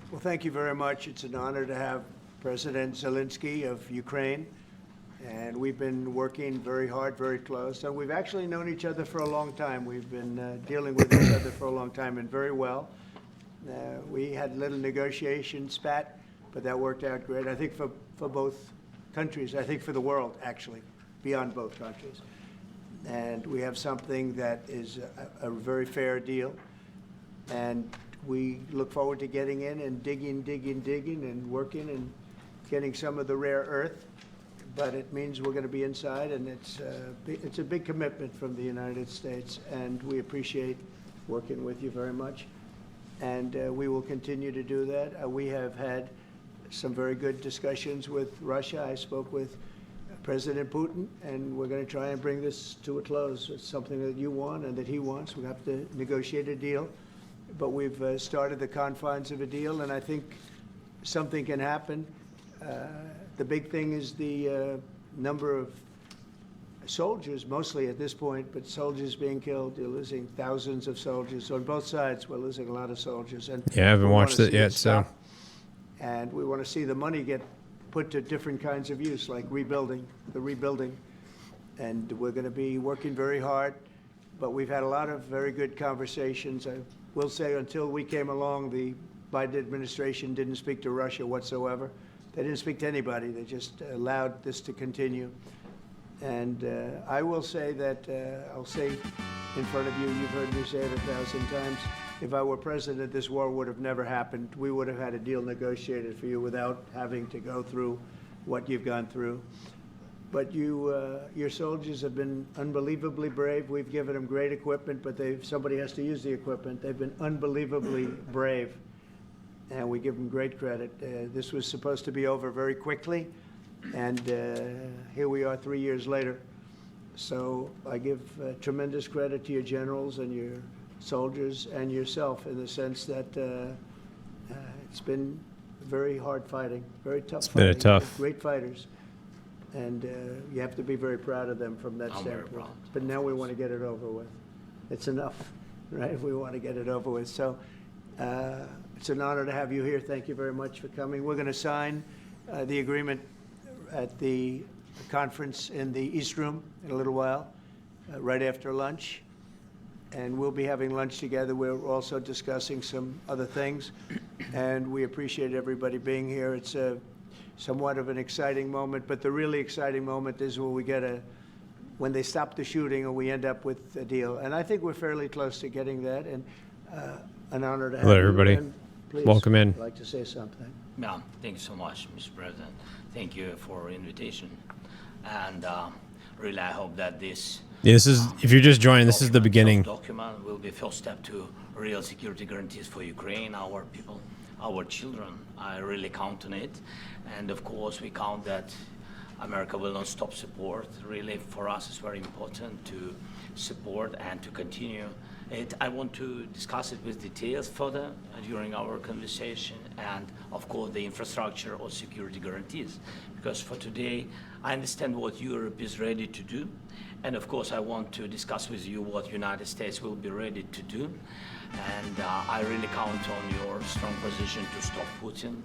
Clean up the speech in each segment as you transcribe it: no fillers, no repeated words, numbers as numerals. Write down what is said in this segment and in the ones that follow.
Well, thank you very much. It's an honor to have President Zelenskyy of Ukraine. And we've been working very hard, very close. And we've actually known each other for a long time. We've been dealing with each other for a long time and very well. We had a little negotiation spat, but that worked out great. I think for both countries, I think for the world, actually, beyond both countries. And we have something that is a very fair deal. And we look forward to getting in and digging and working and getting some of the rare earth. But it means we're going to be inside, and it's a big commitment from the United States, and we appreciate working with you very much. And we will continue to do that. We have had some very good discussions with Russia. I spoke with President Putin, and we're going to try and bring this to a close. It's something that you want and that he wants. We have to negotiate a deal. But we've started the confines of a deal, and I think something can happen. The big thing is the number of soldiers, mostly at this point, but soldiers being killed. You're losing thousands of soldiers on both sides. We're losing a lot of soldiers. And yeah, I haven't watched it yet, so. And we want to see the money get put to different kinds of use, like rebuilding. And we're going to be working very hard. But we've had a lot of very good conversations. I will say until we came along, the Biden administration didn't speak to Russia whatsoever. They didn't speak to anybody. They just allowed this to continue. And I will say that, I'll say in front of you, you've heard me say it 1,000 times, if I were president, this war would have never happened. We would have had a deal negotiated for you without having to go through what you've gone through. But your soldiers have been unbelievably brave. We've given them great equipment, but somebody has to use the equipment. They've been unbelievably brave, and we give them great credit. This was supposed to be over very quickly, and here we are 3 years later. So I give tremendous credit to your generals and your soldiers and yourself in the sense that it's been very hard fighting, very tough fighting. It's been a tough. Great fighters. And you have to be very proud of them from that standpoint. But now we want to get it over with. It's enough, right? We want to get it over with. So it's an honor to have you here. Thank you very much for coming. We're going to sign the agreement at the conference in the East Room in a little while, right after lunch. And we'll be having lunch together. We're also discussing some other things. And we appreciate everybody being here. It's somewhat of an exciting moment, but the really exciting moment is when they stop the shooting and we end up with a deal. And I think we're fairly close to getting that, and an honor to have you. Hello, everybody. And please, welcome in. I'd like to say something. Yeah, thank you so much, Mr. President. Thank you for invitation. And really, I hope that this This is, if you're just joining, this is the beginning. Document will be first step to real security guarantees for Ukraine, our people, our children. I really count on it. And of course, we count that America will not stop support. Really, for us, it's very important to support and to continue it. I want to discuss it with details further during our conversation, and of course, the infrastructure or security guarantees. Because for today, I understand what Europe is ready to do. And of course, I want to discuss with you what United States will be ready to do. And I really count on your strong position to stop Putin.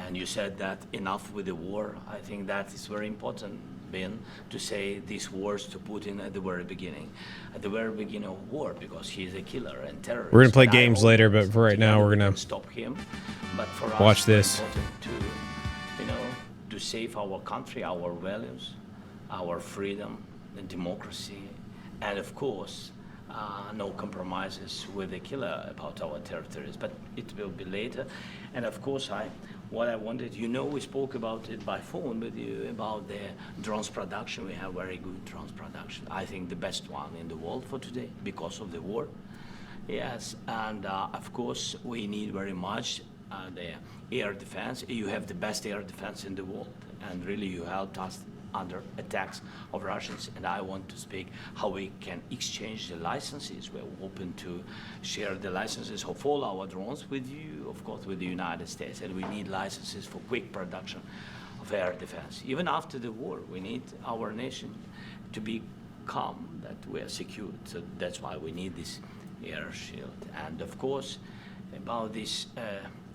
And you said that enough with the war. I think that is very important, Ben, to say these words to Putin at the very beginning of war, because he's a killer and terrorist. We're going to play games later, but for right now, we're going to stop him. But for us, watch it's this. important to save our country, our values, our freedom, and democracy, and of course, no compromises with the killer about our territories. But it will be later. And of course, what I wanted, we spoke about it by phone with you about the drones production. We have very good drones production. I think the best one in the world for today because of the war. Yes, and of course, we need very much the air defense. You have the best air defense in the world, and really you helped us under attacks of Russians. And I want to speak how we can exchange the licenses. We're open to share the licenses of all our drones with you, of course, with the United States. And we need licenses for quick production of air defense. Even after the war, we need our nation to be calm, that we are secure. So that's why we need this air shield. And of course, About this,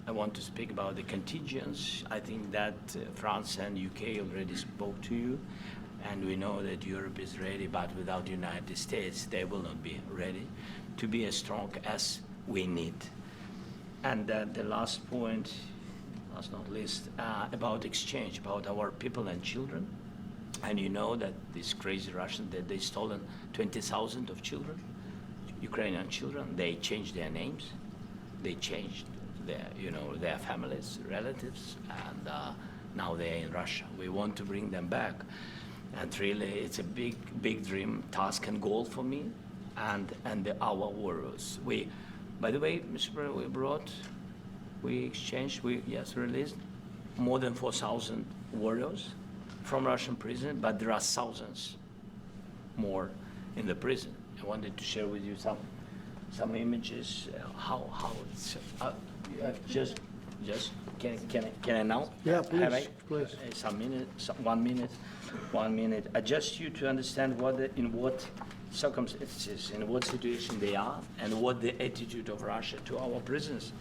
I want to speak about the contingents. I think that France and UK already spoke to you, and we know that Europe is ready, but without the United States, they will not be ready to be as strong as we need. And the last point, last not least, about exchange, about our people and children. And you know that these crazy Russians, that they stolen 20,000 of children, Ukrainian children. They changed their names, they changed their families, relatives, and now they're in Russia. We want to bring them back, and really, it's a big dream, task, and goal for me, and our warriors. By the way, Mr. President, we exchanged, released more than 4,000 warriors from Russian prison, but there are thousands more in the prison. I wanted to share with you some images, how it's, just, can I now? Yeah, please, Have I? please. One minute. Just you to understand in what circumstances, in what situation they are, and what the attitude of Russia to our prisoners.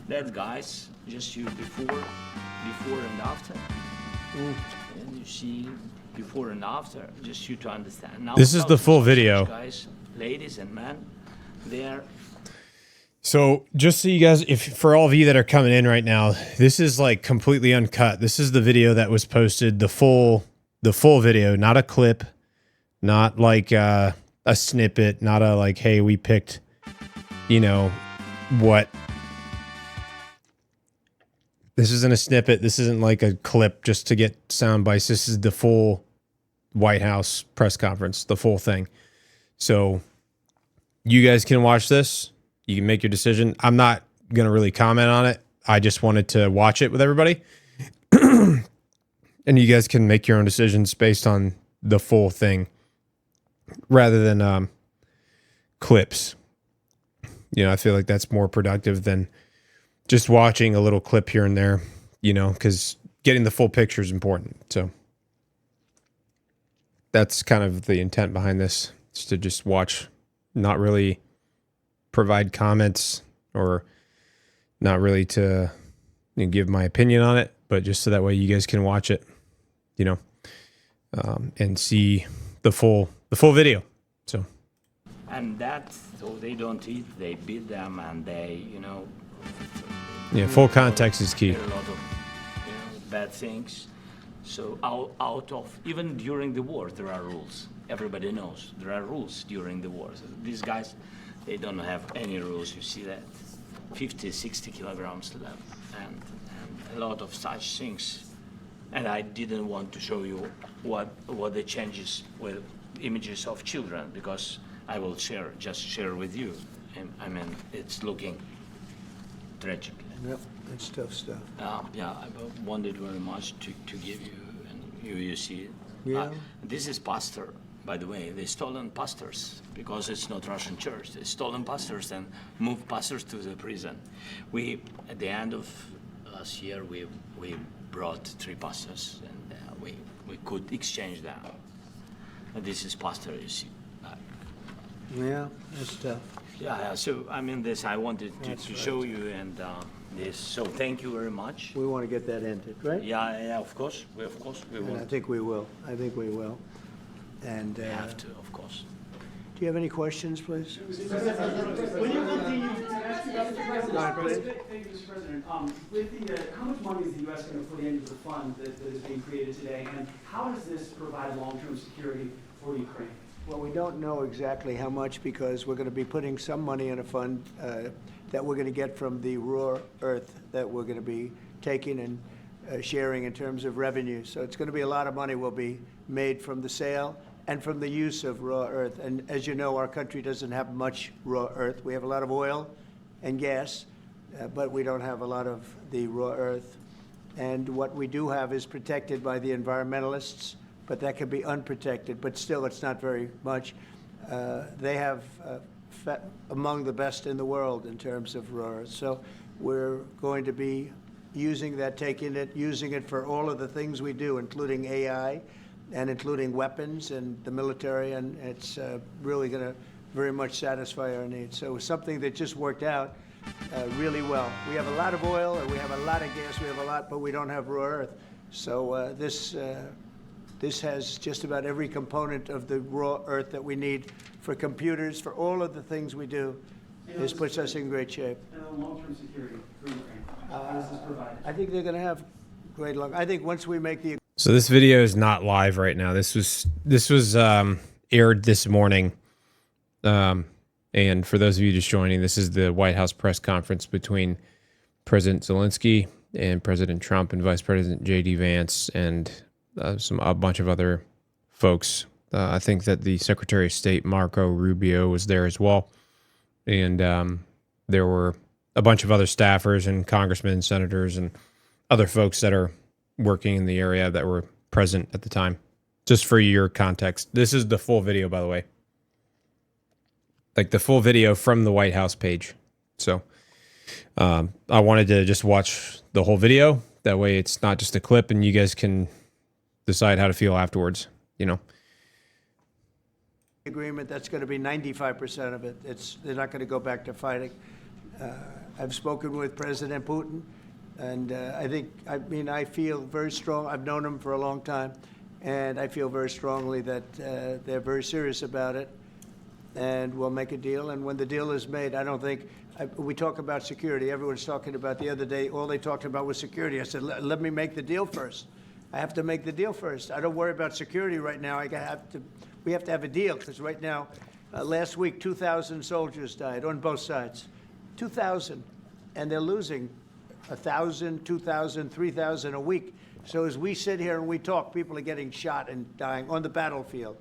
That guys, just you before and after. And you see before and after, just you to understand. Now, This is the full video. Guys, ladies and men, they are. So just so you guys, if for all of you that are coming in right now, this is like completely uncut. This is the video that was posted, the full video, not a clip, not like a snippet, not a like, hey, we picked, what. This isn't a snippet. This isn't like a clip just to get sound bites. This is the full White House press conference, the full thing. So you guys can watch this. You can make your decision. I'm not going to really comment on it. I just wanted to watch it with everybody. And you guys can make your own decisions based on the full thing rather than clips. I feel like that's more productive than just watching a little clip here and there, because getting the full picture is important. So that's kind of the intent behind this, is to just watch, not really provide comments or not really to give my opinion on it, but just so that way you guys can watch it, and see the full video. So. And so they don't eat, they beat them, and they, Yeah, full context is key. a lot of bad things. So out of, even during the war, there are rules. Everybody knows there are rules during the war. So these guys, they don't have any rules. You see that 50, 60 kilograms left, and a lot of such things. And I didn't want to show you what the changes with images of children, because I will just share with you. I mean, it's looking tragic. Yep, that's tough stuff. Yeah, I wanted very much to give you, and you see it. Yeah. This is pastor, by the way. They stolen pastors because it's not Russian church. They stolen pastors and moved pastors to the prison. At the end of last year, we brought 3 pastors, and we could exchange them. And this is pastor, you see. Yeah, that's tough. Yeah. So I mean, this I wanted to show you, and this. So thank you very much. We want to get that ended, right? Yeah. Of course, we And will. I think we will. And We have to, of course. do you have any questions, please? When you continue to ask you about the president, Go ahead, please. Thank you, Mr. President. With the, how much money is the U.S. going to put into the fund that is being created today, and how does this provide long-term security for Ukraine? Well, we don't know exactly how much, because we're going to be putting some money in a fund that we're going to get from the raw earth that we're going to be taking and sharing in terms of revenue. So it's going to be a lot of money will be made from the sale and from the use of raw earth. And as you know, our country doesn't have much raw earth. We have a lot of oil and gas, but we don't have a lot of the raw earth. And what we do have is protected by the environmentalists, but that can be unprotected. But still, it's not very much. They have among the best in the world in terms of raw earth. So we're going to be using that, using it for all of the things we do, including AI and including weapons and the military, and it's really going to very much satisfy our needs. So it was something that just worked out really well. We have a lot of oil and we have a lot of gas. We have a lot, but we don't have raw earth. So this has just about every component of the raw earth that we need for computers, for all of the things we do. This puts us in great shape. And the long-term security for Ukraine, how does this provide? I think they're going to have great luck. I think once we make the So this video is not live right now. This was aired this morning. And for those of you just joining, this is the White House press conference between President Zelensky and President Trump and Vice President J.D. Vance and a bunch of other folks. I think that the Secretary of State, Marco Rubio, was there as well. And there were a bunch of other staffers and congressmen, senators, and other folks that are working in the area that were present at the time. Just for your context, this is the full video, by the way. Like the full video from the White House page. So I wanted to just watch the whole video. That way it's not just a clip and you guys can decide how to feel afterwards, you know. agreement, that's going to be 95% of it. They're not going to go back to fighting. I've spoken with President Putin, and I feel very strong. I've known him for a long time, and I feel very strongly that they're very serious about it, and we'll make a deal. And when the deal is made, I don't think we talk about security. Everyone's talking about the other day. All they talked about was security. I said, let me make the deal first. I have to make the deal first. I don't worry about security right now. We have to have a deal, because right now, last week, 2,000 soldiers died on both sides. 2,000, and they're losing 1,000, 2,000, 3,000 a week. So as we sit here and we talk, people are getting shot and dying on the battlefield.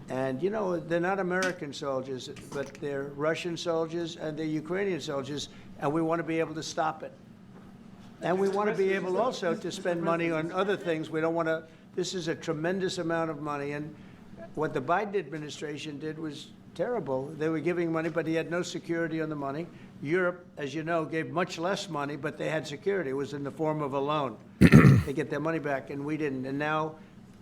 And, you know, they're not American soldiers, but they're Russian soldiers and they're Ukrainian soldiers, and we want to be able to stop it. And we want to be able also to spend money on other things. We don't want to, this is a tremendous amount of money. And what the Biden administration did was terrible. They were giving money, but he had no security on the money. Europe, as you know, gave much less money, but they had security. It was in the form of a loan. They get their money back, and we didn't. And now,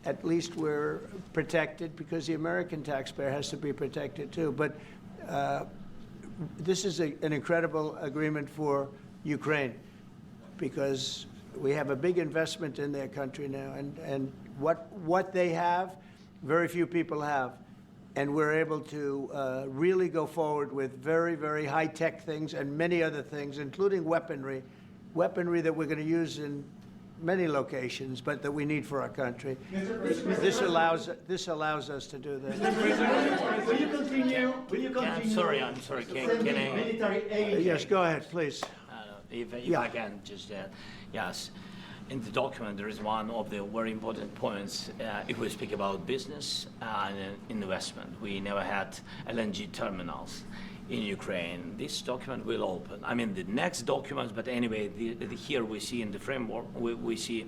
at least we're protected, because the American taxpayer has to be protected too. But this is an incredible agreement for Ukraine, because we have a big investment in their country now, and what they have, very few people have. And we're able to really go forward with very, very high-tech things and many other things, including weaponry that we're going to use in many locations, but that we need for our country. This allows us to do this. Will you continue? I'm sorry. Can I? Military aid. Yes, go ahead, please. If Yeah. I can just yes. In the document, there is one of the very important points. If we speak about business and investment, we never had LNG terminals in Ukraine. This document will open. I mean, the next documents, but anyway, here we see in the framework, we see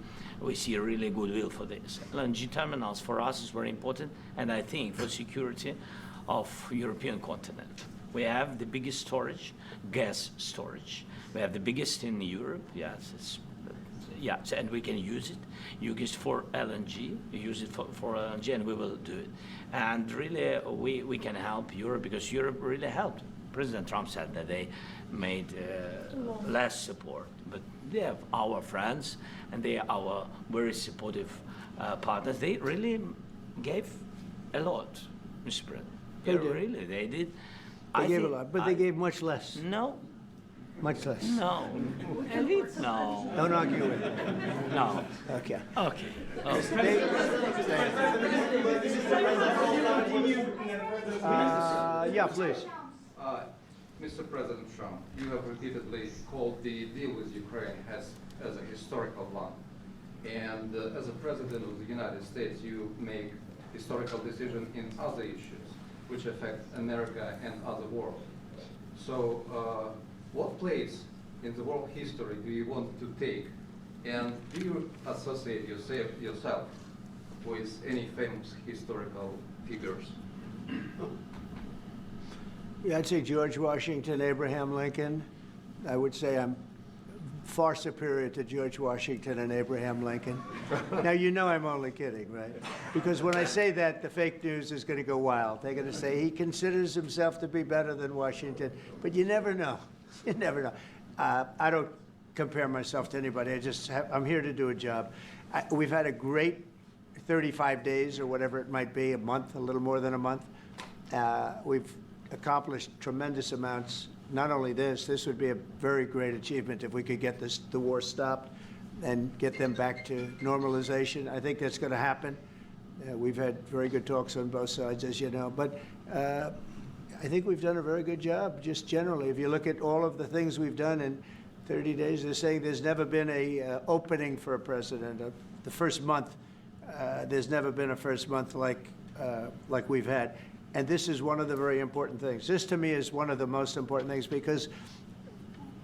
a really goodwill for this. LNG terminals for us is very important, and I think for security of European continent. We have the biggest storage, gas storage. We have the biggest in Europe. Yes, and we can use it. You use it for LNG. You use it for LNG, and we will do it. And really, we can help Europe, because Europe really helped. President Trump said that they made less support, but they have our friends, and they are our very supportive partners. They really gave a lot, Mr. President. They did. Really, they did. They gave a lot, but they gave much less. No. Much less. No. Elite? No. Don't argue with it. No. Okay. Okay. Yeah, please. Mr. President Trump, you have repeatedly called the deal with Ukraine as a historical one. And as a president of the United States, you make historical decisions in other issues which affect America and other world. So what place in the world history do you want to take? And do you associate yourself with any famous historical figures? Yeah, I'd say George Washington, Abraham Lincoln. I would say I'm far superior to George Washington and Abraham Lincoln. Now, you know I'm only kidding, right? Because when I say that, the fake news is going to go wild. They're going to say he considers himself to be better than Washington, but you never know. You never know. I don't compare myself to anybody. I'm here to do a job. We've had a great 35 days or whatever it might be, a month, a little more than a month. We've accomplished tremendous amounts. Not only this would be a very great achievement if we could get the war stopped and get them back to normalization. I think that's going to happen. We've had very good talks on both sides, as you know. But I think we've done a very good job, just generally. If you look at all of the things we've done in 30 days, they're saying there's never been a opening for a president. The first month, there's never been a first month like we've had. And this is one of the very important things. This, to me, is one of the most important things because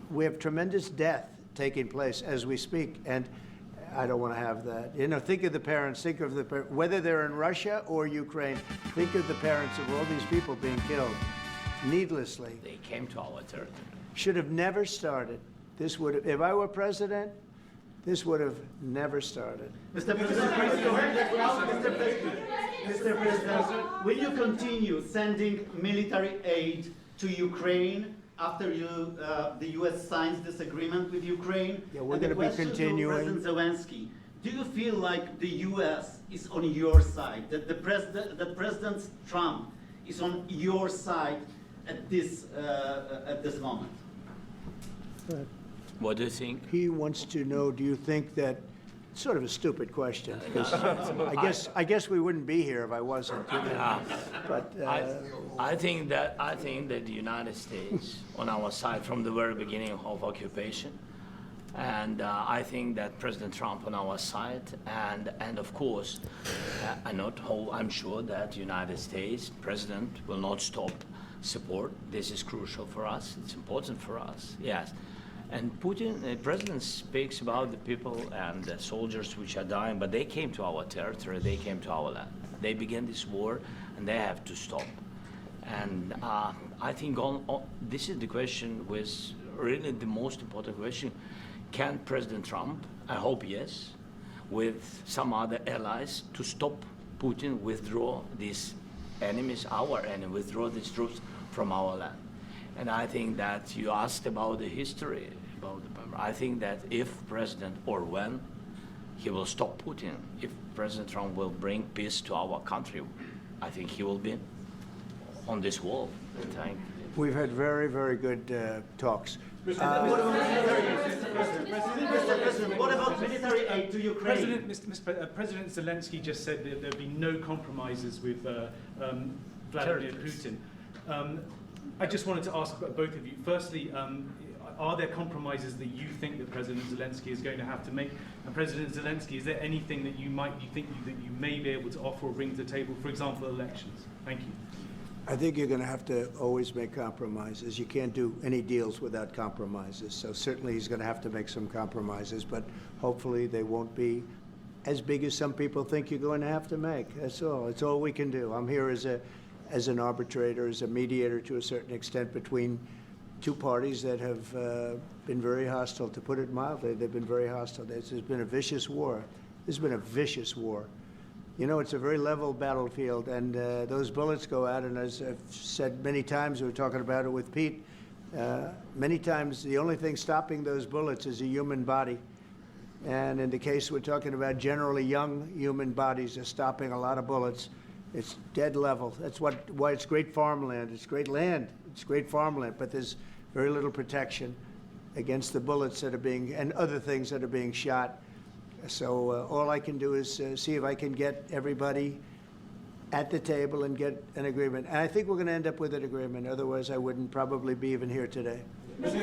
we have tremendous death taking place as we speak, and I don't want to have that. You know, think of the parents, whether they're in Russia or Ukraine, think of the parents of all these people being killed needlessly. They came to our territory. Should have never started. This would have, if I were president, this would have never started. Mr. President, will you continue sending military aid to Ukraine after the U.S. signs this agreement with Ukraine? Yeah, we're going to be continuing. To President Zelensky, do you feel like the U.S. is on your side, that President Trump is on your side at this moment? What do you think? He wants to know, do you think that, sort of a stupid question, because I guess we wouldn't be here if I wasn't. You know? But I think that the United States on our side from the very beginning of occupation, and I think that President Trump on our side, and of course, I'm sure that United States President will not stop support. This is crucial for us. It's important for us. Yes. And Putin, the president, speaks about the people and the soldiers which are dying, but they came to our territory, they came to our land. They began this war, and they have to stop. And I think this is the question, was really the most important question. Can President Trump, I hope yes, with some other allies, to stop Putin, withdraw these enemies, our enemy, withdraw these troops from our land? And I think that you asked about the history, I think that if President, or when, he will stop Putin, if President Trump will bring peace to our country, I think he will be on this wall. We've had very, very good talks. What about military aid to Ukraine? President Zelensky just said that there'd be no compromises with Vladimir Putin. I just wanted to ask both of you. Firstly, are there compromises that you think that President Zelensky is going to have to make? And President Zelensky, is there anything that you may be able to offer or bring to the table, for example, elections? Thank you. I think you're going to have to always make compromises. You can't do any deals without compromises. So certainly he's going to have to make some compromises, but hopefully they won't be as big as some people think you're going to have to make. That's all. It's all we can do. I'm here as an arbitrator, as a mediator to a certain extent between two parties that have been very hostile, to put it mildly. They've been very hostile. There's been a vicious war. There's been a vicious war. You know, it's a very level battlefield, and those bullets go out, and as I've said many times, we were talking about it with Pete, many times the only thing stopping those bullets is a human body. And in the case we're talking about, generally young human bodies are stopping a lot of bullets. It's dead level. That's why it's great farmland. It's great land. It's great farmland, but there's very little protection against the bullets that are being, and other things that are being shot. So all I can do is see if I can get everybody at the table and get an agreement. And I think we're going to end up with an agreement. Otherwise, I wouldn't probably be even here today. Mr.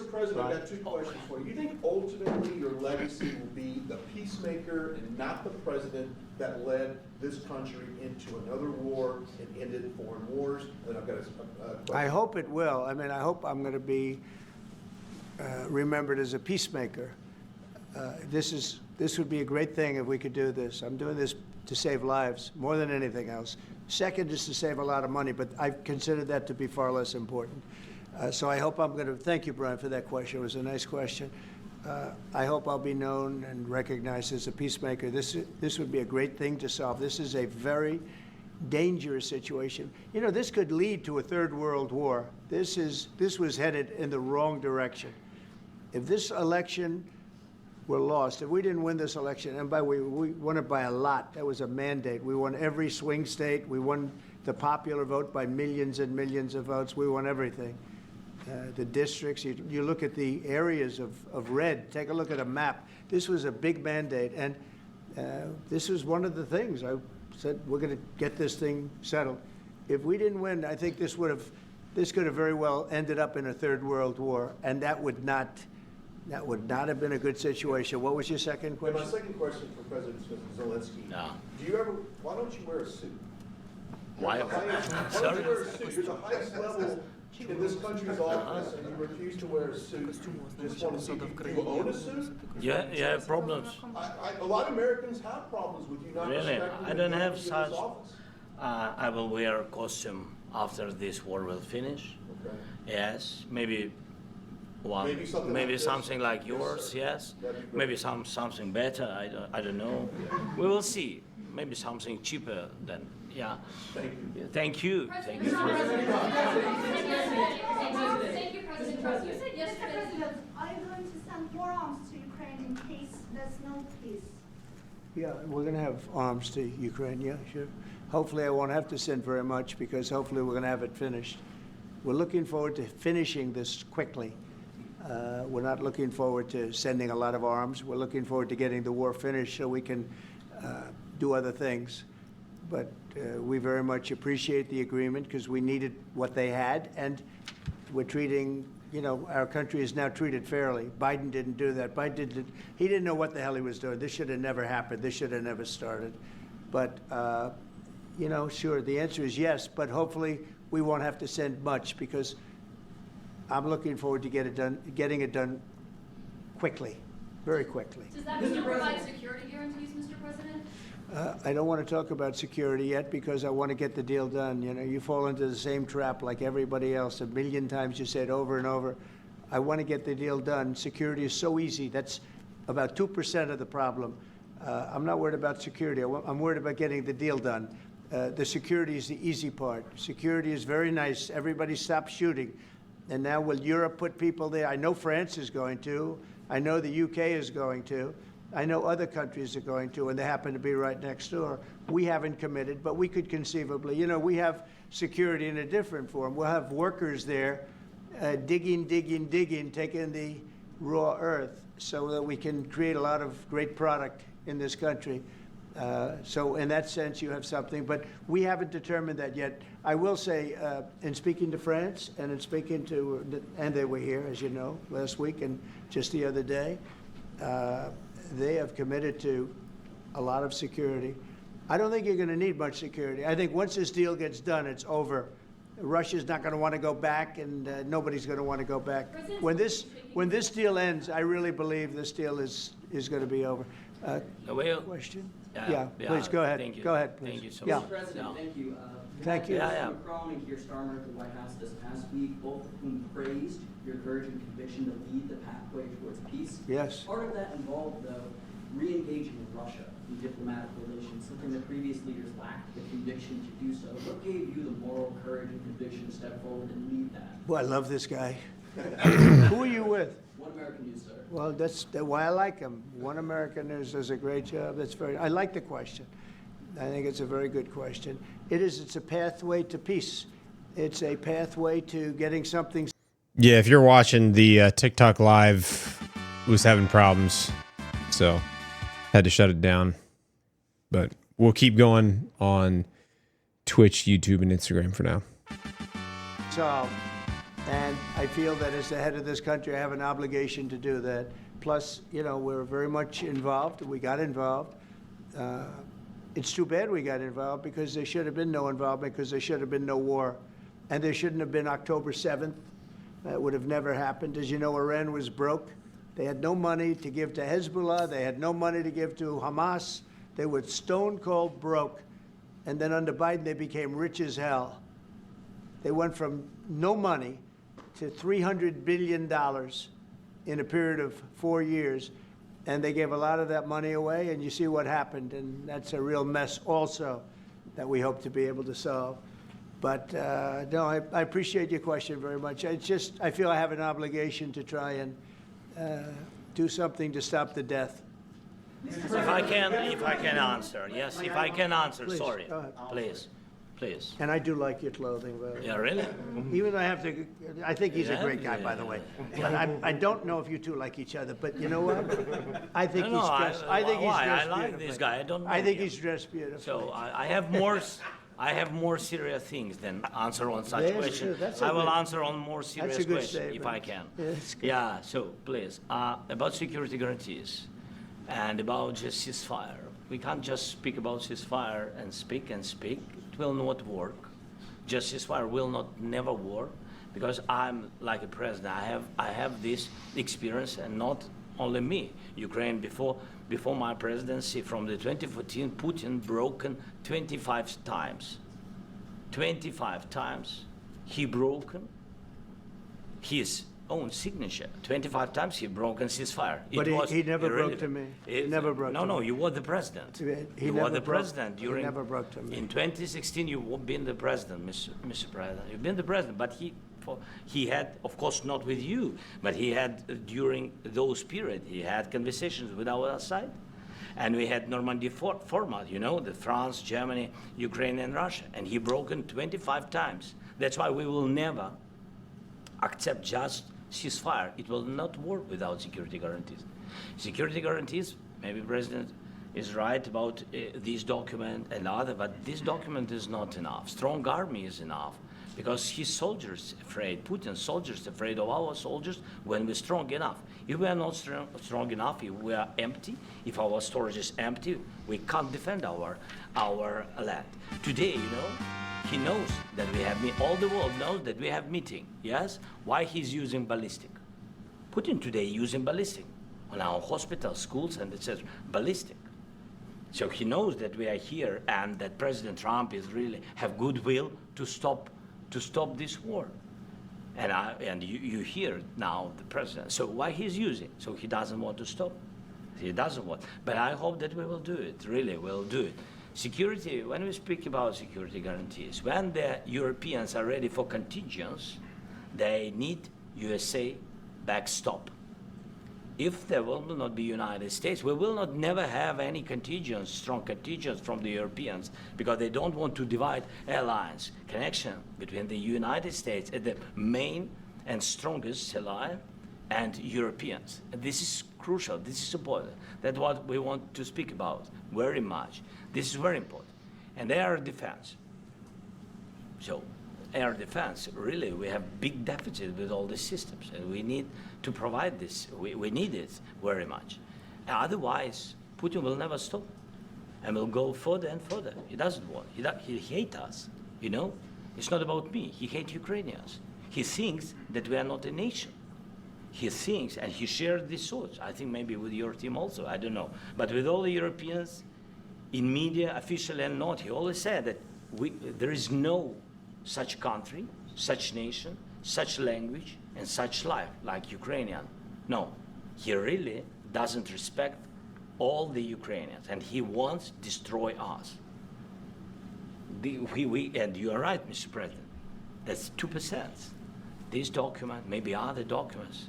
President, I've got two questions for you. You think ultimately your legacy will be the peacemaker and not the president that led this country into another war and ended foreign wars? And I've got a question. I hope it will. I mean, I hope I'm going to be remembered as a peacemaker. This would be a great thing if we could do this. I'm doing this to save lives more than anything else. Second is to save a lot of money, but I consider that to be far less important. So I hope I'm going to, thank you, Brian, for that question. It was a nice question. I hope I'll be known and recognized as a peacemaker. This would be a great thing to solve. This is a very dangerous situation. You know, this could lead to a third world war. This was headed in the wrong direction. If this election were lost, if we didn't win this election, and by the way, we won it by a lot. That was a mandate. We won every swing state. We won the popular vote by millions and millions of votes. We won everything. The districts, you look at the areas of red, take a look at a map. This was a big mandate, and this was one of the things. I said, we're going to get this thing settled. If we didn't win, I think this could have very well ended up in a third world war, and that would not have been a good situation. What was your second And question? my second question for President Zelensky. No. Why don't you wear a suit? Why? Why don't Sorry? you wear a suit? You're the highest level in this country's office, and you refuse to wear a suit. Just want to see, do you own a suit? Yeah, you have problems. A lot of Americans have problems with you not Really? respecting I the don't have authority of this such. office. I will wear a costume after this war will finish. Okay. Yes, maybe one, Maybe something like maybe this. something like Yes, yours. sir. Yes, That'd be great. maybe something better. I don't know. We will see. Maybe something cheaper than yeah. Thank you. Thank you. Thank you. Thank you, President Trump. You said Mr. yesterday. President, are you going to send more arms to Ukraine in case there's no peace? Yeah, we're going to have arms to Ukraine, yeah, sure. Hopefully I won't have to send very much because hopefully we're going to have it finished. We're looking forward to finishing this quickly. We're not looking forward to sending a lot of arms. We're looking forward to getting the war finished so we can do other things. But we very much appreciate the agreement because we needed what they had, and we're treating, you know, our country is now treated fairly. Biden didn't do that. He didn't know what the hell he was doing. This should have never happened. This should have never started. But, you know, sure, the answer is yes, but hopefully we won't have to send much because I'm looking forward to getting it done quickly, very quickly. Does that mean you provide security guarantees, Mr. President? I don't want to talk about security yet because I want to get the deal done. You know, you fall into the same trap like everybody else. A million times you say it over and over. I want to get the deal done. Security is so easy. That's about 2% of the problem. I'm not worried about security. I'm worried about getting the deal done. The security is the easy part. Security is very nice. Everybody stopped shooting. And now will Europe put people there? I know France is going to. I know the UK is going to. I know other countries are going to, and they happen to be right next door. We haven't committed, but we could conceivably. You know, we have security in a different form. We'll have workers there digging, taking the raw earth so that we can create a lot of great product in this country. So in that sense, you have something, but we haven't determined that yet. I will say, in speaking to France and in speaking to, and they were here, as you know, last week and just the other day, they have committed to a lot of security. I don't think you're going to need much security. I think once this deal gets done, it's over. Russia's not going to want to go back, and nobody's going to want to go back. When this deal ends, I really believe this deal is going to be over. Well, Question? yeah, Please go ahead. Thank you. Go ahead, please. Thank you so Yeah. much. Mr. President, Yeah. thank you. Thank you. Yeah. Macron and Keir Starmer at the White House this past week, both of whom praised your courage and conviction to lead the pathway towards peace. Yes. Part of that involved, though, re-engaging with Russia in diplomatic relations, something that previous leaders lacked the conviction to do so. What gave you the moral courage and conviction to step forward and lead that? Boy, I love this guy. Who are you with? One American News, sir. Well, that's why I like him. One American News does a great job. I like the question. I think it's a very good question. It's a pathway to peace. It's a pathway to getting something. Yeah, if you're watching the TikTok live, it was having problems, so had to shut it down. But we'll keep going on Twitch, YouTube, and Instagram for now. solved. And I feel that as the head of this country, I have an obligation to do that. Plus, you know, we're very much involved. We got involved. It's too bad we got involved because there should have been no involvement because there should have been no war. And there shouldn't have been October 7th. That would have never happened. As you know, Iran was broke. They had no money to give to Hezbollah. They had no money to give to Hamas. They were stone cold broke. And then under Biden, they became rich as hell. They went from no money to $300 billion in a period of 4 years. And they gave a lot of that money away, and you see what happened. And that's a real mess also. that we hope to be able to solve. But no, I appreciate your question very much. It's just, I feel I have an obligation to try and do something to stop the death. If I can answer, yes, if I can answer, Please, sorry, go ahead. please. And I do like your clothing, by the way. Yeah, really? Even though I have to, I think he's a Yeah, great guy, by the way. But I don't know if you two like each other, but you know what? I think No, he's no, dressed, I think he's why? dressed I like beautifully. this guy. I don't know I think him. he's dressed beautifully. So I have more serious things than answer on such Yes, questions. that's a I will good- answer on more serious a good questions if I can. statement. Yeah, that's good. Yeah, so please, about security guarantees and about just ceasefire. We can't just speak about ceasefire and speak and speak. It will not work. Just ceasefire will not never work because I'm like a president. I have this experience, and not only me. Ukraine before my presidency, from the 2014, Putin broken 25 times. 25 times he broken his own signature. 25 times he broken ceasefire. But he never broke to me. He never broke to No, me. you were the president. He You never were the broke- president he during. never broke to me. In 2016, you've been the president, Mr. President. You've been the president, but he had, of course, not with you, but he had during those period, he had conversations with our side. And we had Normandy format, you know, the France, Germany, Ukraine, and Russia. And he broken 25 times. That's why we will never accept just ceasefire. It will not work without security guarantees. Security guarantees, maybe President is right about this document and other, but this document is not enough. Strong army is enough because his soldiers afraid, Putin's soldiers afraid of our soldiers when we're strong enough. If we are not strong enough, if we are empty, if our storage is empty, we can't defend our land. Today, you know, he knows that we have, all the world knows that we have meeting, yes? Why he's using ballistic? Putin today using ballistic on our hospitals, schools, and etc. Ballistic. So he knows that we are here and that President Trump is really have goodwill to stop this war. And you hear now the president. So why he's using? So he doesn't want to stop. He doesn't want. But I hope that we will do it. Really, we'll do it. Security. When we speak about security guarantees, when the Europeans are ready for contingents, they need USA backstop. If there will not be United States, we will not never have any contingents, strong contingents from the Europeans, because they don't want to divide alliance connection between the United States as the main and strongest ally and Europeans. And this is crucial. This is important. That's what we want to speak about very much. This is very important. And air defense. So air defense, really, we have big deficit with all these systems, and we need to provide this. We need it very much. Otherwise, Putin will never stop, and will go further and further. He doesn't want. He hates us, you know? It's not about me. He hates Ukrainians. He thinks that we are not a nation. He thinks, and he shared these thoughts, I think maybe with your team also, I don't know. But with all the Europeans, in media, officially and not, he always said that there is no such country, such nation, such language, and such life like Ukrainian. No, he really doesn't respect all the Ukrainians, and he wants to destroy us. And you are right, Mr. President, that's 2%. This document, maybe other documents,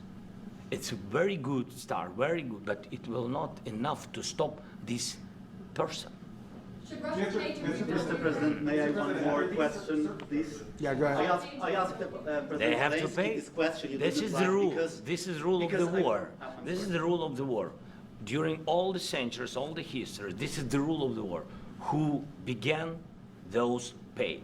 it's a very good start, very good, but it will not enough to stop this person. Should Russia change its Mr. President, may I one more question, please? Yeah, go ahead. I asked President They have to Zelensky pay. this question. You This didn't is like the rule. because- This is the rule of the because I- war. I'm This is sorry. the rule of the war. During all the centuries, all the history, this is the rule of the war. Who began, those pay.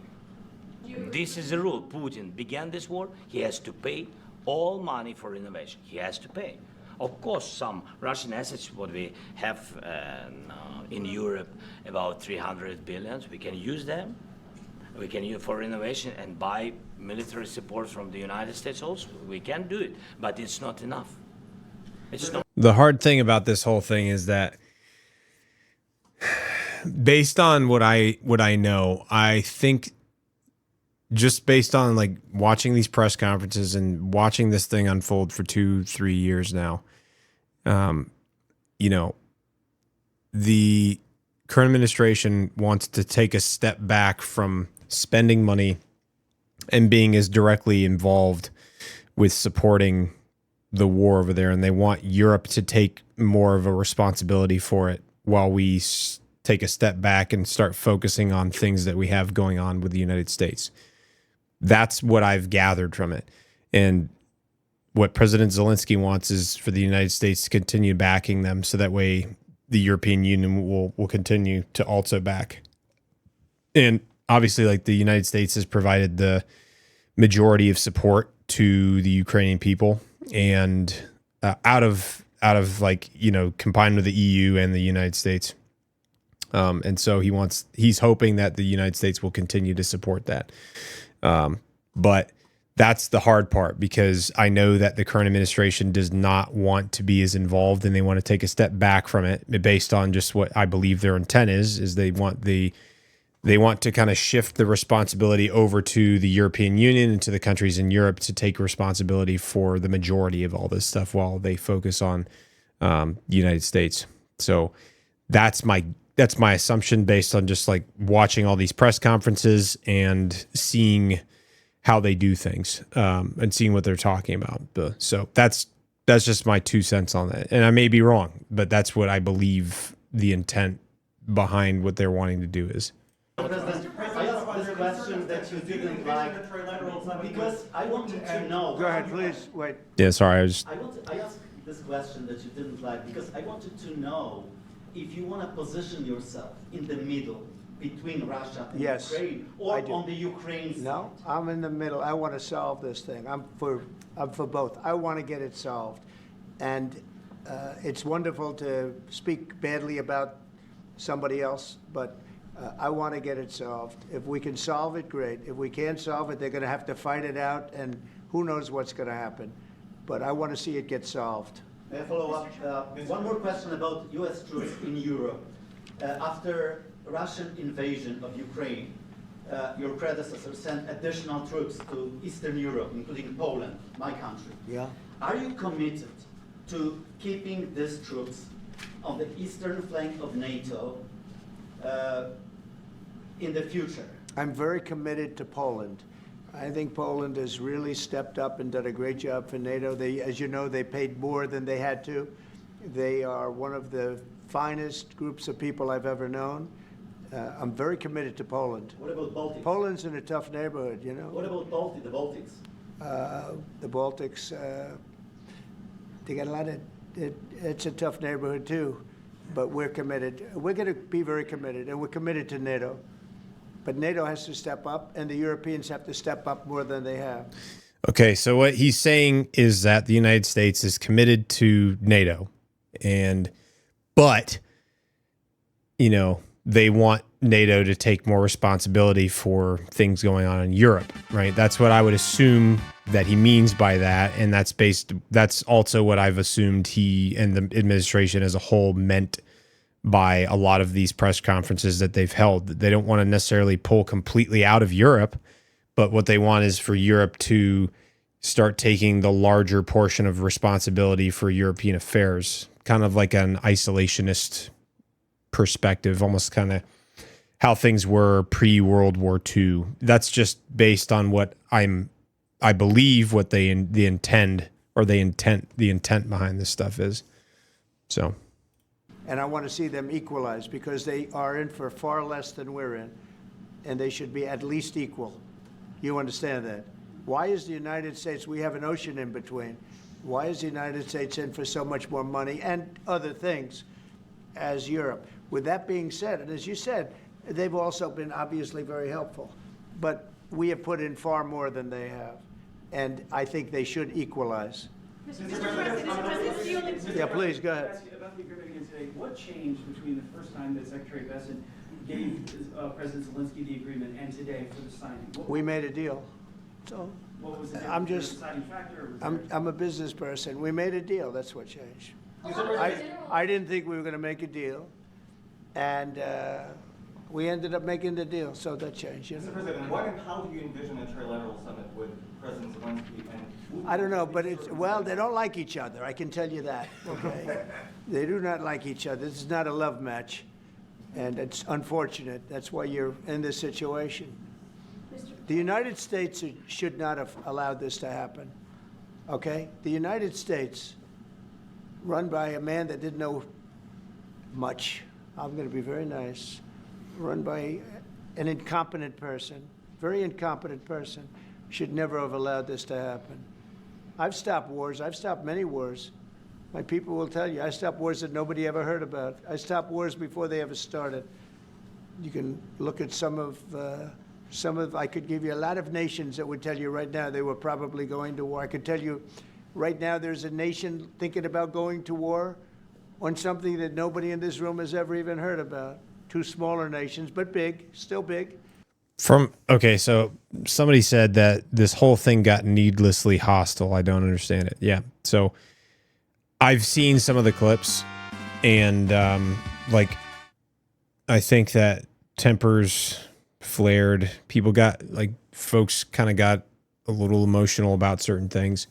This is the rule. Putin began this war. He has to pay all money for innovation. He has to pay. Of course, some Russian assets, what we have in Europe, about 300 billions, we can use them. We can use for innovation and buy military support from the United States also. We can do it, but it's not enough. It's not. The hard thing about this whole thing is that based on what I know, I think just based on like watching these press conferences and watching this thing unfold for 2-3 years now, you know, the current administration wants to take a step back from spending money and being as directly involved with supporting the war over there, and they want Europe to take more of a responsibility for it while we take a step back and start focusing on things that we have going on with the United States. That's what I've gathered from it. And what President Zelensky wants is for the United States to continue backing them so that way the European Union will continue to also back. And obviously, like, the United States has provided the majority of support to the Ukrainian people, and out of like, you know, combined with the EU and the United States. And so he's hoping that the United States will continue to support that. But that's the hard part, because I know that the current administration does not want to be as involved, and they want to take a step back from it based on just what I believe their intent is they want to kind of shift the responsibility over to the European Union and to the countries in Europe to take responsibility for the majority of all this stuff while they focus on the United States. So that's my assumption based on just like watching all these press conferences and seeing how they do things, and seeing what they're talking about. So that's just my 2 cents on that. And I may be wrong, but that's what I believe the intent behind what they're wanting to do is. President, I asked this question that you didn't like because I wanted to know. Go ahead, please, wait. Yeah, sorry, I asked this question that you didn't like because I wanted to know if you want to position yourself in the middle between Russia and Yes, Ukraine, I or do. on the Ukraine side. No, I'm in the middle. I want to solve this thing. I'm for both. I want to get it solved. And it's wonderful to speak badly about somebody else, but I want to get it solved. If we can solve it, great. If we can't solve it, they're going to have to fight it out, and who knows what's going to happen. But I want to see it get solved. May I follow up? One more question about U.S. troops in Europe. After Russian invasion of Ukraine, your predecessor sent additional troops to Eastern Europe, including Poland, my country. Yeah? Are you committed to keeping these troops on the eastern flank of NATO in the future? I'm very committed to Poland. I think Poland has really stepped up and done a great job for NATO. As you know, they paid more than they had to. They are one of the finest groups of people I've ever known. I'm very committed to Poland. What about Baltics? Poland's in a tough neighborhood, you know. What about the Baltics? The Baltics, they got a lot of, it's a tough neighborhood too, but we're committed. We're going to be very committed, and we're committed to NATO. But NATO has to step up, and the Europeans have to step up more than they have. Okay, so what he's saying is that the United States is committed to NATO, but you know, they want NATO to take more responsibility for things going on in Europe, right? That's what I would assume that he means by that, and that's also what I've assumed he and the administration as a whole meant by a lot of these press conferences that they've held. They don't want to necessarily pull completely out of Europe, but what they want is for Europe to start taking the larger portion of responsibility for European affairs, kind of like an isolationist perspective, almost kind of how things were pre-World War II. That's just based on what I believe what the intent behind this stuff is. So. And I want to see them equalize, because they are in for far less than we're in, and they should be at least equal. You understand that? Why is the United States, we have an ocean in between, why is the United States in for so much more money and other things as Europe? With that being said, and as you said, they've also been obviously very helpful, but we have put in far more than they have, and I think they should equalize. Yeah, please, go ahead. About the agreement again today, what changed between the first time that Secretary Bessent gave President Zelensky the agreement and today for the signing? We made a deal. So What was the I'm just, deciding factor? Or was I'm a business person. We made a deal. That's what changed. I didn't think we were going to make a deal, and we ended up making the deal, so that changed. You know? Mr. President, what and how do you envision a trilateral summit with President Zelensky and I don't know, but well, they don't like each other. I can tell you that. Okay, they do not like each other. This is not a love match. And it's unfortunate. That's why you're in this situation. The United States should not have allowed this to happen, okay? The United States, run by a man that didn't know much, I'm going to be very nice, run by an incompetent person, very incompetent person, should never have allowed this to happen. I've stopped wars. I've stopped many wars. My people will tell you, I stopped wars that nobody ever heard about. I stopped wars before they ever started. You can look at some of, I could give you a lot of nations that would tell you right now they were probably going to war. I could tell you right now there's a nation thinking about going to war on something that nobody in this room has ever even heard about. Two smaller nations, but big, still big. Okay, so somebody said that this whole thing got needlessly hostile. I don't understand it. Yeah, so I've seen some of the clips, and like, I think that tempers flared. People got, like, folks kind of got a little emotional about certain things,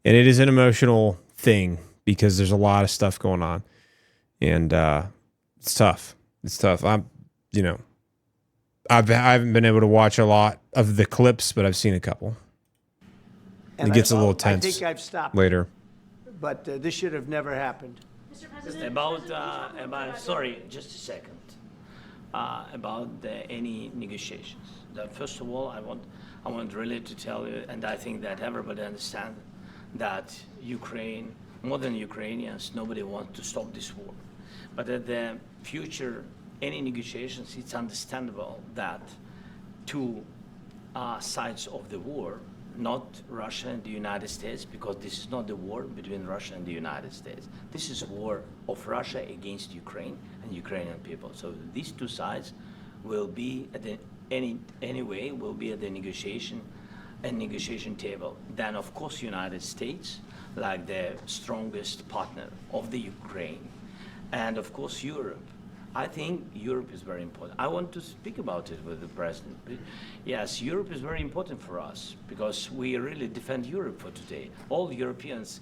and it is an emotional thing because there's a lot of stuff going on, and it's tough. It's tough. I haven't been able to watch a lot of the clips, but I've seen a couple. And it gets a little tense. I think I've stopped later. But this should have never happened. Mr. President, About sorry, just a second. About any negotiations. First of all, I want really to tell you, and I think that everybody understands that Ukraine, more than Ukrainians, nobody wants to stop this war. But at the future, any negotiations, it's understandable that two sides of the war, not Russia and the United States, because this is not the war between Russia and the United States. This is a war of Russia against Ukraine and Ukrainian people. So these two sides will be at the anyway will be at the negotiation table. Then of course United States, like the strongest partner of the Ukraine, and of course Europe. I think Europe is very important. I want to speak about it with the president. Yes, Europe is very important for us because we really defend Europe for today. All Europeans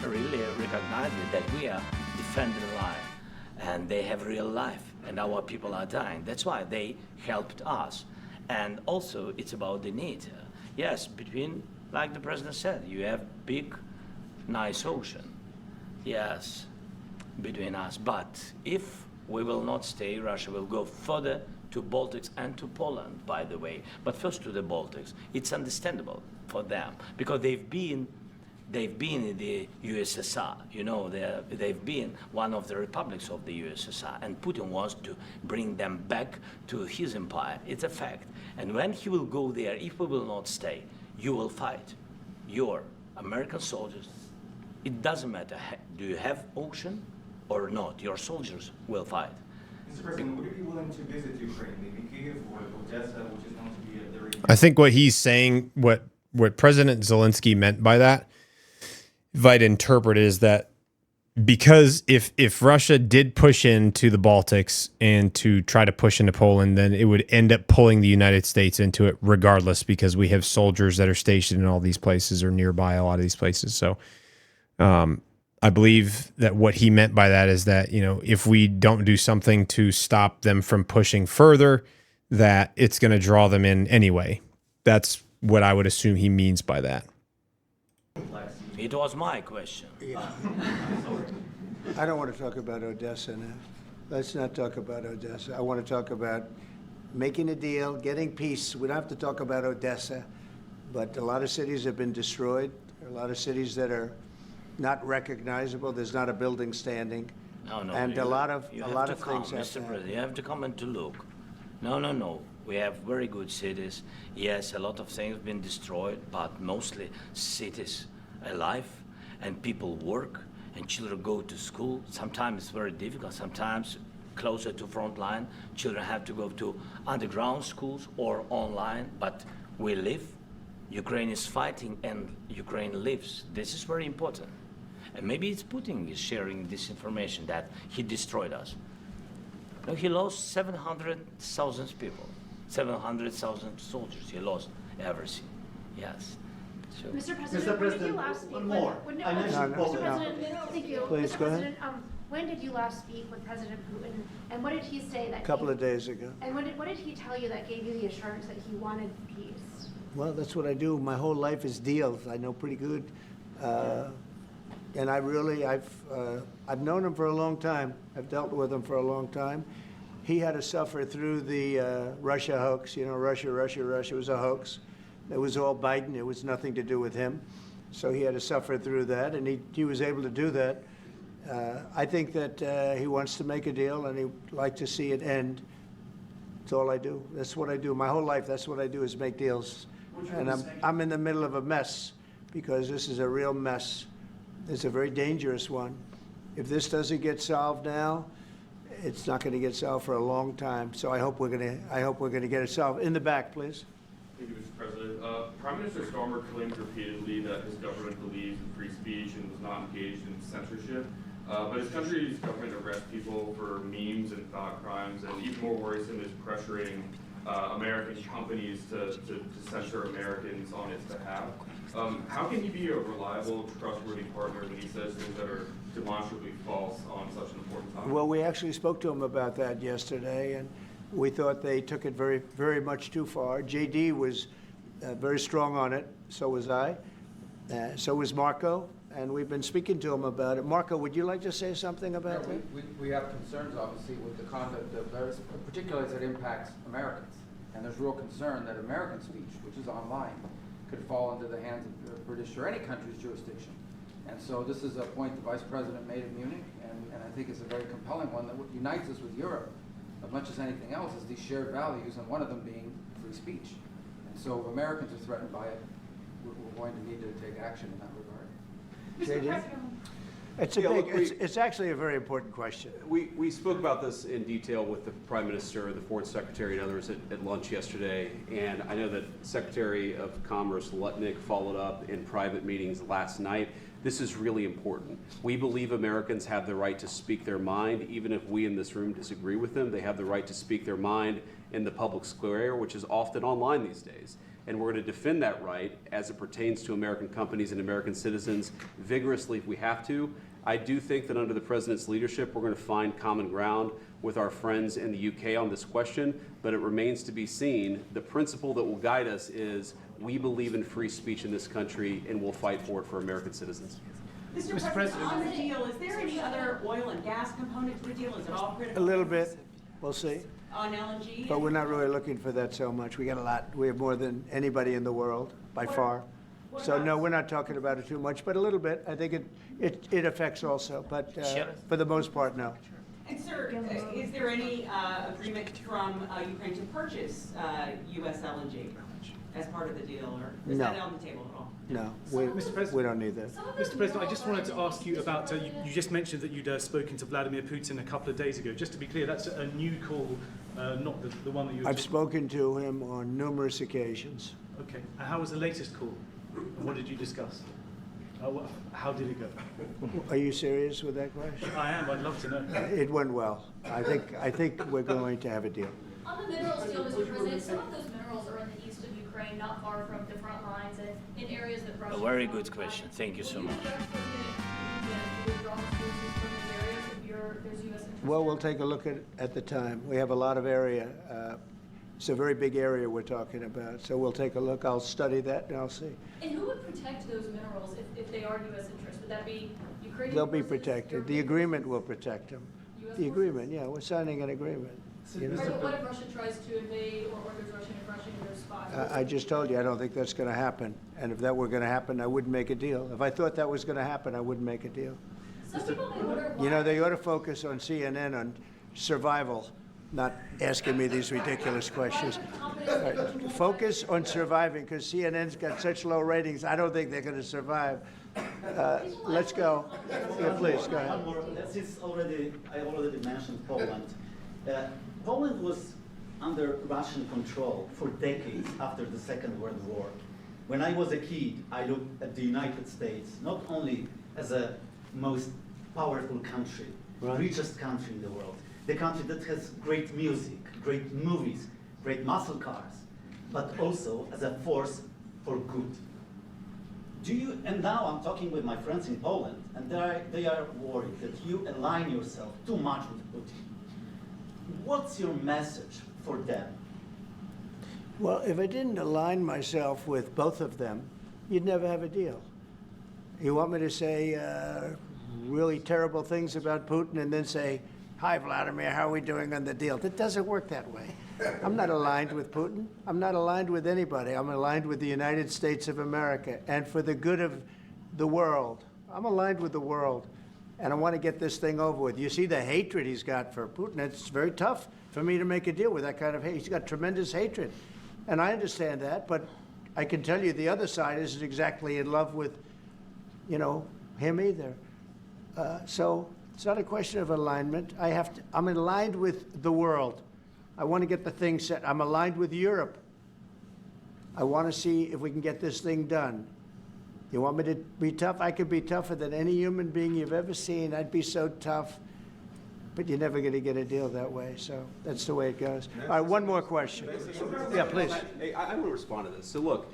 really recognize that we are defending life, and they have real life, and our people are dying. That's why they helped us. And also, it's about the NATO. Yes, between, like the president said, you have big, nice ocean. Yes, between us. But if we will not stay, Russia will go further to Baltics and to Poland, by the way. But first to the Baltics. It's understandable for them because they've been in the USSR. You know, they've been one of the republics of the USSR, and Putin wants to bring them back to his empire. It's a fact. And when he will go there, if we will not stay, you will fight. Your American soldiers, it doesn't matter, do you have ocean or not, your soldiers will fight. Mr. President, would you be willing to visit Ukraine, maybe Kyiv or Odessa, which is known to be a very... I think what he's saying, what President Zelensky meant by that, if I'd interpret it, is that because if Russia did push into the Baltics and to try to push into Poland, then it would end up pulling the United States into it regardless, because we have soldiers that are stationed in all these places or nearby a lot of these places. So I believe that what he meant by that is that, you know, if we don't do something to stop them from pushing further, that it's going to draw them in anyway. That's what I would assume he means by that. It was my question. Yeah. I don't want to talk about Odessa now. Let's not talk about Odessa. I want to talk about making a deal, getting peace. We don't have to talk about Odessa, but a lot of cities have been destroyed. There are a lot of cities that are not recognizable. There's not a building standing. No, and a lot of things have Mr. President, you have to come and to look. No. We have very good cities. Yes, a lot of things have been destroyed, but mostly cities alive, and people work, and children go to school. Sometimes it's very difficult. Sometimes closer to front line, children have to go to underground schools or online, but we live. Ukraine is fighting, and Ukraine lives. This is very important. And maybe it's Putin is sharing this information that he destroyed us. No, he lost 700,000 people, 700,000 soldiers. He lost everything. Yes. So. Mr. President, Mr. President, when did you last speak one more. with- I mentioned No, Poland. Mr. President, thank you. Please, Mr. go ahead. President, When did you last speak with President Putin, and what did he say that? A couple of days ago. And what did he tell you that gave you the assurance that he wanted peace? Well, that's what I do. My whole life is deals. I know pretty good. And I've known him for a long time. I've dealt with him for a long time. He had to suffer through the Russia hoax. You know, Russia was a hoax. It was all Biden. It was nothing to do with him. So he had to suffer through that, and he was able to do that. I think that he wants to make a deal, and he'd like to see it end. That's all I do. That's what I do. My whole life, that's what I do, is make deals. And I'm in the middle of a mess, because this is a real mess. It's a very dangerous one. If this doesn't get solved now, it's not going to get solved for a long time. So I hope we're going to get it solved. In the back, please. Thank you, Mr. President. Prime Minister Starmer claimed repeatedly that his government believes in free speech and was not engaged in censorship. But his country's government arrests people for memes and thought crimes, and even more worrisome is pressuring American companies to censor Americans on its behalf. How can he be a reliable, trustworthy partner when he says things that are demonstrably false on such an important topic? Well, we actually spoke to him about that yesterday, and we thought they took it very, very much too far. JD was very strong on it. So was I. So was Marco. And we've been speaking to him about it. Marco, would you like to say something about that? We have concerns, obviously, with the conduct of those, particularly as it impacts Americans. And there's real concern that American speech, which is online, could fall into the hands of the British or any country's jurisdiction. And so this is a point the Vice President made in Munich, and I think it's a very compelling one that unites us with Europe as much as anything else is these shared values, and one of them being free speech. And so if Americans are threatened by it, we're going to need to take action in that regard. It's actually a very important question. We spoke about this in detail with the Prime Minister, the Foreign Secretary, and others at lunch yesterday. And I know that Secretary of Commerce Lutnick followed up in private meetings last night. This is really important. We believe Americans have the right to speak their mind, even if we in this room disagree with them. They have the right to speak their mind in the public square, which is often online these days. And we're going to defend that right as it pertains to American companies and American citizens vigorously if we have to. I do think that under the President's leadership, we're going to find common ground with our friends in the UK on this question, but it remains to be seen. The principle that will guide us is we believe in free speech in this country, and we'll fight for it for American citizens. Mr. President, on the deal, is there any other oil and gas component to the deal? Is it all critical? A little bit. We'll see. On LNG? But we're not really looking for that so much. We got a lot. We have more than anybody in the world, by far. So no, we're not talking about it too much, but a little bit. I think it affects also, but for the most part, no. And sir, is there any agreement from Ukraine to purchase U.S. LNG as part of the deal, or is that on the table at all? No, Mr. President, we don't need that. Mr. President, I just wanted to ask you about, you just mentioned that you'd spoken to Vladimir Putin a couple of days ago. Just to be clear, that's a new call, not the one that you were I've spoken to him on numerous occasions. Okay. And how was the latest call? And what did you discuss? How did it go? Are you serious with that question? I am. I'd love to know. It went well. I think we're going to have a deal. On the minerals deal, Mr. President, some of those minerals are in the east of Ukraine, not far from the front lines, and in areas that Russia. A very good question. Thank you so much. Well, we'll take a look at the time. We have a lot of area. It's a very big area we're talking about, so we'll take a look. I'll study that and I'll see. And who would protect those minerals if they are U.S. interests? Would that be Ukrainian? They'll be protected. The agreement will protect them. The agreement, yeah, we're signing an agreement. You know? What if Russia tries to invade or orders Russian aggression in those spots? I just told you, I don't think that's going to happen. And if that were going to happen, I wouldn't make a deal. If I thought that was going to happen, I wouldn't make a deal. Some people may wonder why. You know, they ought to focus on CNN on survival, not asking me these ridiculous questions. Focus on surviving, because CNN's got such low ratings, I don't think they're going to survive. Let's go. Yeah, please, go ahead. One more. Since I already mentioned Poland. Poland was under Russian control for decades after the Second World War. When I was a kid, I looked at the United States not only as a most powerful country, richest country in the world, the country that has great music, great movies, great muscle cars, but also as a force for good. Do you, and now I'm talking with my friends in Poland, and they are worried that you align yourself too much with Putin. What's your message for them? Well, if I didn't align myself with both of them, you'd never have a deal. You want me to say really terrible things about Putin and then say, "Hi, Vladimir, how are we doing on the deal?" That doesn't work that way. I'm not aligned with Putin. I'm not aligned with anybody. I'm aligned with the United States of America. And for the good of the world, I'm aligned with the world. And I want to get this thing over with. You see the hatred he's got for Putin. It's very tough for me to make a deal with that kind of hate. He's got tremendous hatred. And I understand that, but I can tell you the other side isn't exactly in love with, him either. So it's not a question of alignment. I'm aligned with the world. I want to get the thing set. I'm aligned with Europe. I want to see if we can get this thing done. You want me to be tough? I could be tougher than any human being you've ever seen. I'd be so tough. But you're never going to get a deal that way. So that's the way it goes. All right, one more question. Yeah, please. Hey, I want to respond to this. So look,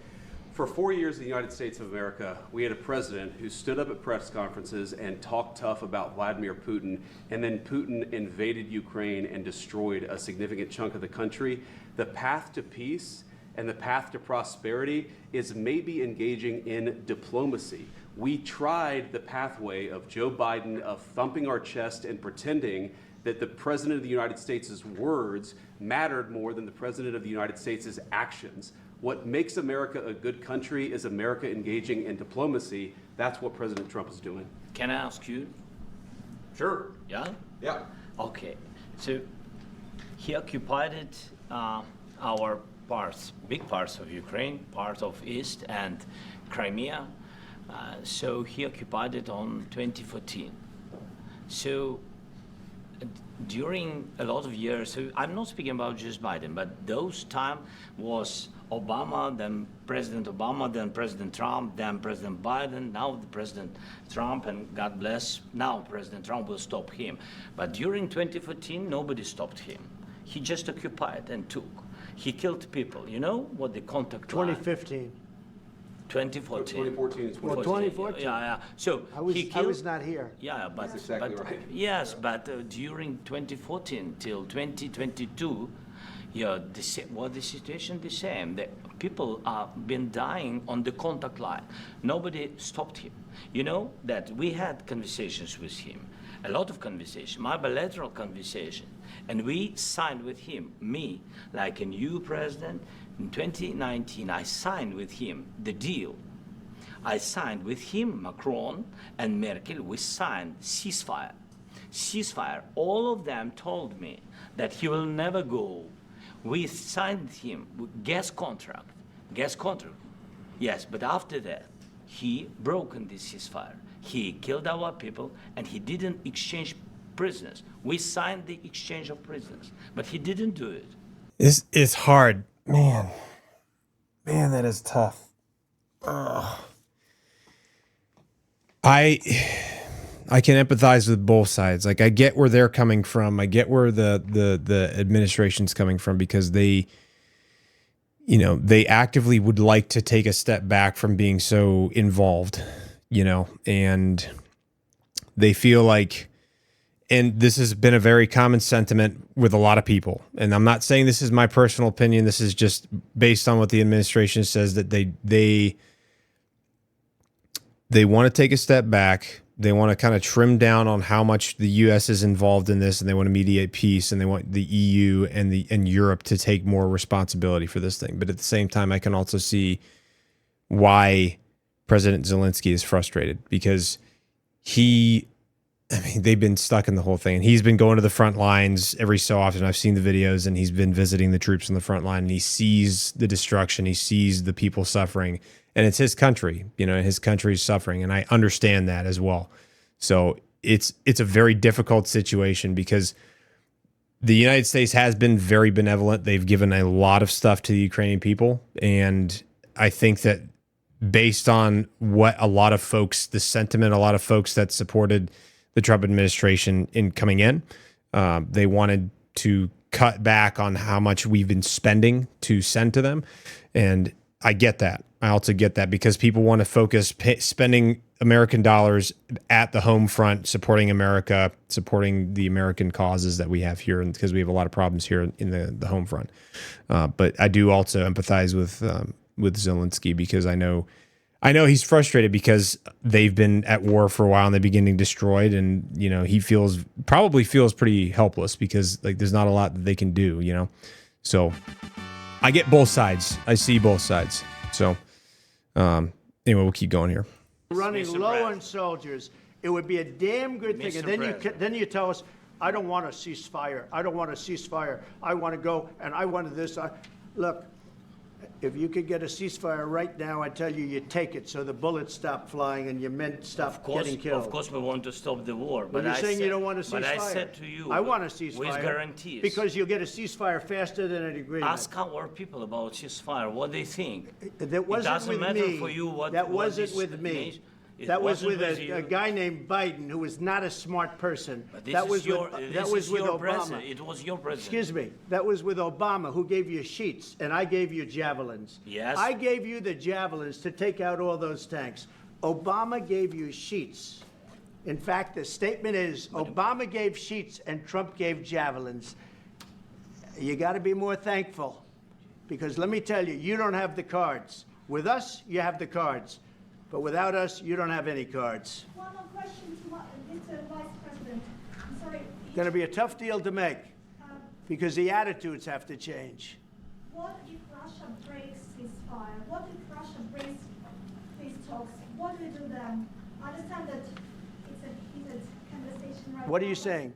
for 4 years in the United States of America, we had a president who stood up at press conferences and talked tough about Vladimir Putin, and then Putin invaded Ukraine and destroyed a significant chunk of the country. The path to peace and the path to prosperity is maybe engaging in diplomacy. We tried the pathway of Joe Biden, of thumping our chest and pretending that the President of the United States' words mattered more than the President of the United States' actions. What makes America a good country is America engaging in diplomacy. That's what President Trump is doing. Can I ask you? Sure. Yeah? Yeah. Okay. So he occupied our parts, big parts of Ukraine, part of East and Crimea. So he occupied it on 2014. So during a lot of years, so I'm not speaking about just Biden, but those time was Obama, then President Obama, then President Trump, then President Biden, now the President Trump, and God bless, now President Trump will stop him. But during 2014, nobody stopped him. He just occupied and took. He killed people. You know what the contact line? 2015. 2014. 2014 is Well, 2014. Yeah. So I was not here. Yeah, but That's exactly but, right. Yes, but during 2014 till 2022, the situation the same. The people have been dying on the contact line. Nobody stopped him. You know that we had conversations with him, a lot of conversation, my bilateral conversation, and we signed with him, me, like a new president. In 2019, I signed with him the deal. I signed with him, Macron and Merkel, we signed ceasefire. Ceasefire, all of them told me that he will never go. We signed him with gas contract. Yes, but after that, he broken this ceasefire. He killed our people and he didn't exchange prisoners. We signed the exchange of prisoners, but he didn't do it. It's hard. Man, that is tough. Ugh. I can empathize with both sides. Like, I get where they're coming from. I get where the administration's coming from, because they actively would like to take a step back from being so involved, and they feel like, and this has been a very common sentiment with a lot of people. And I'm not saying this is my personal opinion. This is just based on what the administration says, that they want to take a step back. They want to kind of trim down on how much the U.S. is involved in this, and they want to mediate peace, and they want the EU and Europe to take more responsibility for this thing. But at the same time, I can also see why President Zelensky is frustrated, because they've been stuck in the whole thing. And he's been going to the front lines every so often. I've seen the videos, and he's been visiting the troops on the front line, and he sees the destruction. He sees the people suffering, and it's his country, his country's suffering. And I understand that as well. So it's a very difficult situation, because the United States has been very benevolent. They've given a lot of stuff to the Ukrainian people. And I think that based on what a lot of folks that supported the Trump administration in coming in, they wanted to cut back on how much we've been spending to send to them. And I get that. I also get that because people want to focus spending American dollars at the home front, supporting America, supporting the American causes that we have here, and because we have a lot of problems here in the home front. But I do also empathize with Zelensky because I know he's frustrated because they've been at war for a while and they've been getting destroyed, and he probably feels pretty helpless because like there's not a lot that they can do. So I get both sides. I see both sides. So anyway, we'll keep going here. Running low on soldiers, it would be a damn good thing. And then you tell us, I don't want a ceasefire. I don't want a ceasefire. I want to go and I want this. Look, if you could get a ceasefire right now, I tell you, you take it so the bullets stop flying and your men stop getting killed. Of course, we want to stop the war. But you're saying you don't want a ceasefire. But I said to you, I want a ceasefire. With guarantees. Because you'll get a ceasefire faster than an agreement. Ask our people about ceasefire, what they think. That wasn't with me. For you what, that what wasn't this with me. means. That was with a guy named Biden, who was not a smart person. That was with Obama. It was your president. Excuse me. That was with Obama, who gave you sheets, and I gave you javelins. Yes. I gave you the javelins to take out all those tanks. Obama gave you sheets. In fact, the statement is Obama gave sheets and Trump gave javelins. You got to be more thankful, because let me tell you, you don't have the cards. With us, you have the cards. But without us, you don't have any cards. One more question to Mr. Vice President. I'm sorry. Going to be a tough deal to make because the attitudes have to change. What if Russia breaks ceasefire? What if Russia breaks these talks? What do we do then? I understand that it's a heated conversation right now. What are you saying?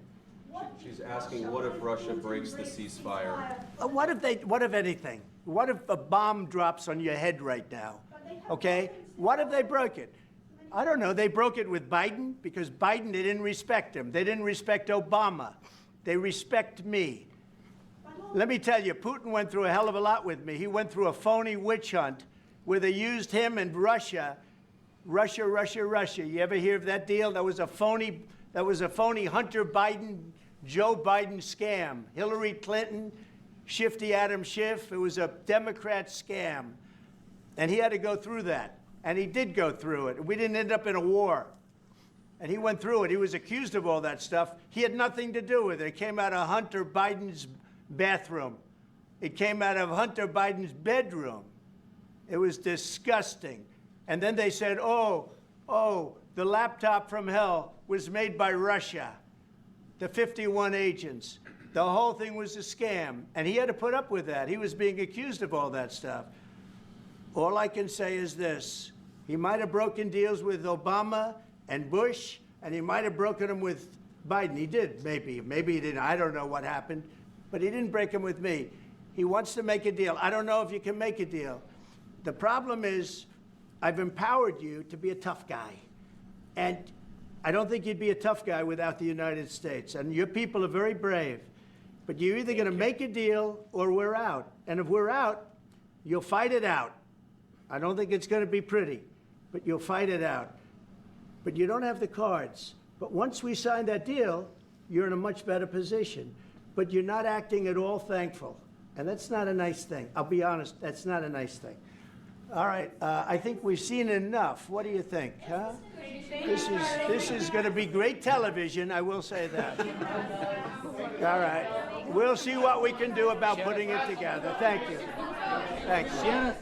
She's asking, what if Russia breaks the ceasefire? What if anything? What if a bomb drops on your head right now? Okay? What if they broke it? I don't know. They broke it with Biden because Biden, they didn't respect him. They didn't respect Obama. They respect me. Let me tell you, Putin went through a hell of a lot with me. He went through a phony witch hunt where they used him and Russia. Russia. You ever hear of that deal? That was a phony Hunter Biden, Joe Biden scam. Hillary Clinton, Shifty Adam Schiff. It was a Democrat scam. And he had to go through that. And he did go through it. We didn't end up in a war. And he went through it. He was accused of all that stuff. He had nothing to do with it. It came out of Hunter Biden's bathroom. It came out of Hunter Biden's bedroom. It was disgusting. And then they said, oh, the laptop from hell was made by Russia, the 51 agents. The whole thing was a scam. And he had to put up with that. He was being accused of all that stuff. All I can say is this. He might have broken deals with Obama and Bush, and he might have broken them with Biden. He did, maybe. Maybe he didn't. I don't know what happened. But he didn't break them with me. He wants to make a deal. I don't know if you can make a deal. The problem is I've empowered you to be a tough guy. And I don't think you'd be a tough guy without the United States. And your people are very brave. But you're either going to make a deal or we're out. And if we're out, you'll fight it out. I don't think it's going to be pretty, but you'll fight it out. But you don't have the cards. But once we sign that deal, you're in a much better position. But you're not acting at all thankful. And that's not a nice thing. I'll be honest, that's not a nice thing. All right, I think we've seen enough. What do you think, huh? This is going to be great television, I will say that. All right, we'll see what we can do about putting it together. Thank you. Thank you.